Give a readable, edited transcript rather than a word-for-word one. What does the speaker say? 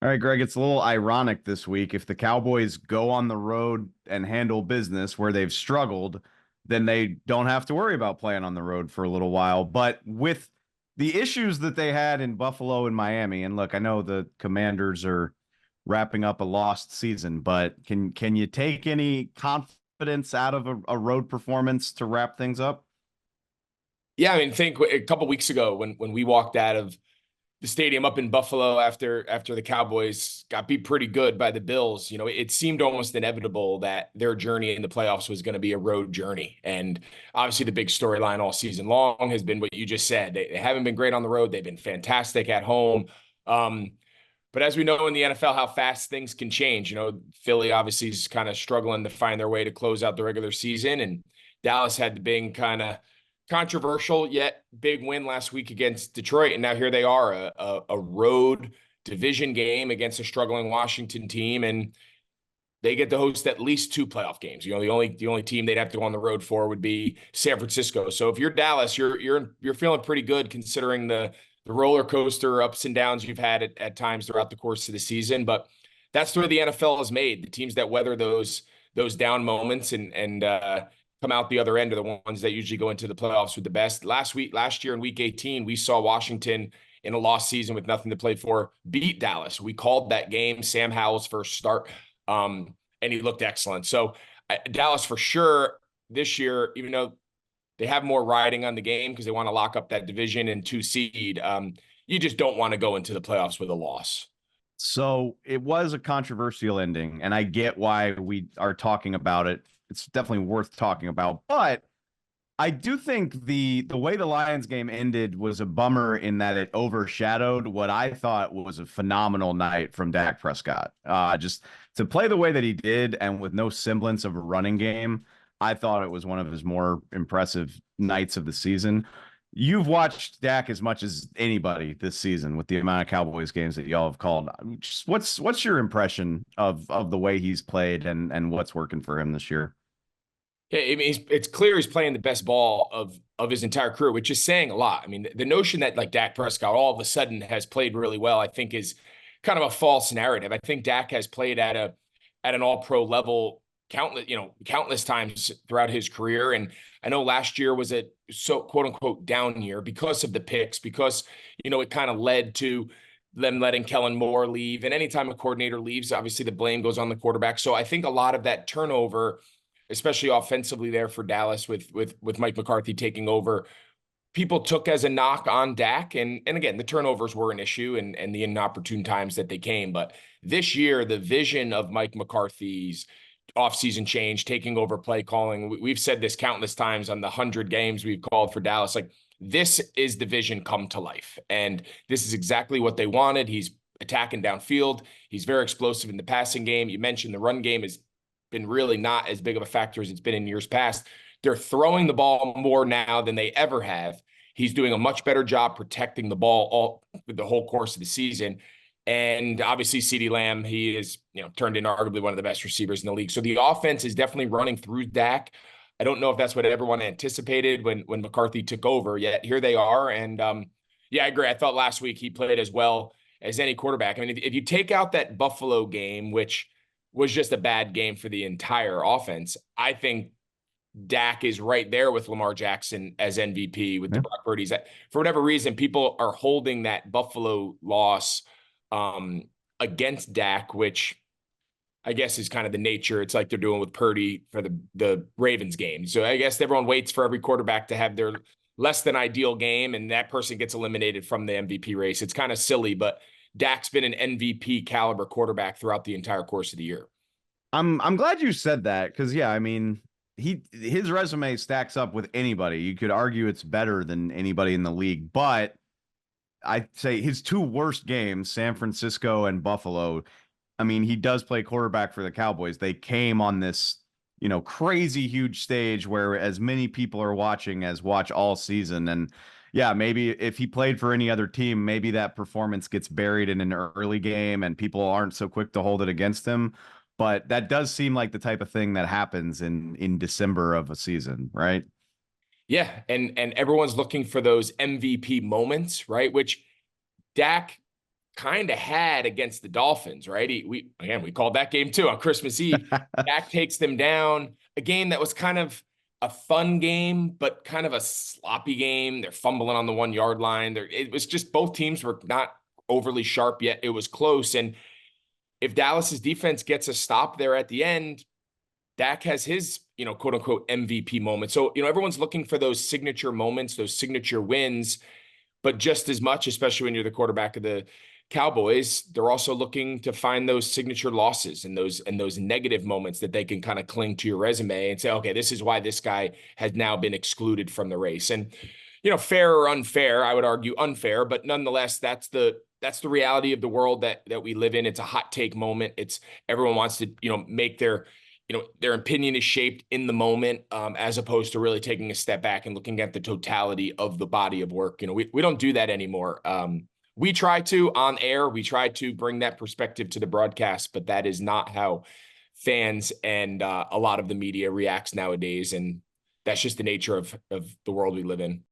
All right, Greg, it's a little ironic this week. If the Cowboys go on the road and handle business where they've struggled, then they don't have to worry about playing on the road for a little while. But with the issues that they had in Buffalo and Miami, and look, I know the Commanders are wrapping up a lost season, but can you take any confidence out of a road performance to wrap things up? Yeah, I mean, think a couple weeks ago when we walked out of the stadium up in Buffalo after the Cowboys got beat pretty good by the Bills, it seemed almost inevitable that their journey in the playoffs was going to be a road journey. And obviously the big storyline all season long has been what you just said. They haven't been great on the road. They've been fantastic at home. Um, but as we know in the NFL, how fast things can change. Philly obviously is kind of struggling to find their way to close out the regular season, and Dallas had the big kind of controversial yet big win last week against Detroit, and now here they are, a road division game against a struggling Washington team, and they get to host at least two playoff games. The only team they'd have to go on the road for would be San Francisco. So if you're Dallas, you're feeling pretty good considering the roller coaster ups and downs you've had at times throughout the course of the season. But that's where the NFL is made. The teams that weather those down moments and come out the other end are the ones that usually go into the playoffs with the best. Last year in Week 18, we saw Washington in a lost season with nothing to play for beat Dallas. We called that game, Sam Howell's first start, and he looked excellent. So Dallas for sure this year, even though they have more riding on the game because they want to lock up that division and 2 seed. You just don't want to go into the playoffs with a loss. So it was a controversial ending, and I get why we are talking about it. It's definitely worth talking about, but I do think the way the Lions game ended was a bummer in that it overshadowed what I thought was a phenomenal night from Dak Prescott. Just to play the way that he did and with no semblance of a running game, I thought it was one of his more impressive nights of the season. You've watched Dak as much as anybody this season with the amount of Cowboys games that y'all have called. Just what's your impression of the way he's played and what's working for him this year? Yeah, I mean, it's clear he's playing the best ball of his entire career, which is saying a lot. I mean, the notion that like Dak Prescott all of a sudden has played really well, I think is kind of a false narrative. I think Dak has played at an all-pro level countless times throughout his career. And I know last year was a so quote unquote down year because of the picks, because it kind of led to them letting Kellen Moore leave. And anytime a coordinator leaves, obviously the blame goes on the quarterback. So I think a lot of that turnover, especially offensively there for Dallas with Mike McCarthy taking over, people took as a knock on Dak. And again, the turnovers were an issue and the inopportune times that they came. But this year, the vision of Mike McCarthy's offseason change, taking over play calling, we've said this countless times on the 100 games we've called for Dallas, like this is the vision come to life. And this is exactly what they wanted. He's attacking downfield. He's very explosive in the passing game. You mentioned the run game has been really not as big of a factor as it's been in years past. They're throwing the ball more now than they ever have. He's doing a much better job protecting the ball the whole course of the season. And obviously, CeeDee Lamb, he is turned into arguably one of the best receivers in the league. So the offense is definitely running through Dak. I don't know if that's what everyone anticipated when McCarthy took over, yet here they are. And yeah, I agree. I thought last week he played as well as any quarterback. I mean, if you take out that Buffalo game, which was just a bad game for the entire offense, I think Dak is right there with Lamar Jackson as MVP with the Brock Purdy's. For whatever reason, people are holding that Buffalo loss against Dak, which I guess is kind of the nature. It's like they're doing with Purdy for the Ravens game. So I guess everyone waits for every quarterback to have their less than ideal game, and that person gets eliminated from the MVP race. It's kind of silly, but Dak's been an MVP caliber quarterback throughout the entire course of the year. I'm glad you said that because yeah, I mean his resume stacks up with anybody. You could argue it's better than anybody in the league, but I'd say his two worst games, San Francisco and Buffalo. I mean, he does play quarterback for the Cowboys. They came on this, crazy huge stage where as many people are watching as watch all season. And yeah, maybe if he played for any other team, maybe that performance gets buried in an early game and people aren't so quick to hold it against him. But that does seem like the type of thing that happens in December of a season, right? Yeah, and everyone's looking for those MVP moments, right? Which Dak kind of had against the Dolphins, right? We called that game too on Christmas Eve. Dak takes them down, a game that was kind of a fun game, but kind of a sloppy game. They're fumbling on the 1 yard line. It was just both teams were not overly sharp yet. It was close. And if Dallas's defense gets a stop there at the end, Dak has his, quote unquote MVP moment. So, everyone's looking for those signature moments, those signature wins, but just as much, especially when you're the quarterback of the Cowboys, they're also looking to find those signature losses and those negative moments that they can kind of cling to your resume and say, okay, this is why this guy has now been excluded from the race. And, fair or unfair, I would argue unfair, but nonetheless, that's the reality of the world that we live in. It's a hot take moment. It's everyone wants to, make their opinion is shaped in the moment, as opposed to really taking a step back and looking at the totality of the body of work. We don't do that anymore. We try to on air, we try to bring that perspective to the broadcast, but that is not how fans and a lot of the media reacts nowadays. And that's just the nature of the world we live in.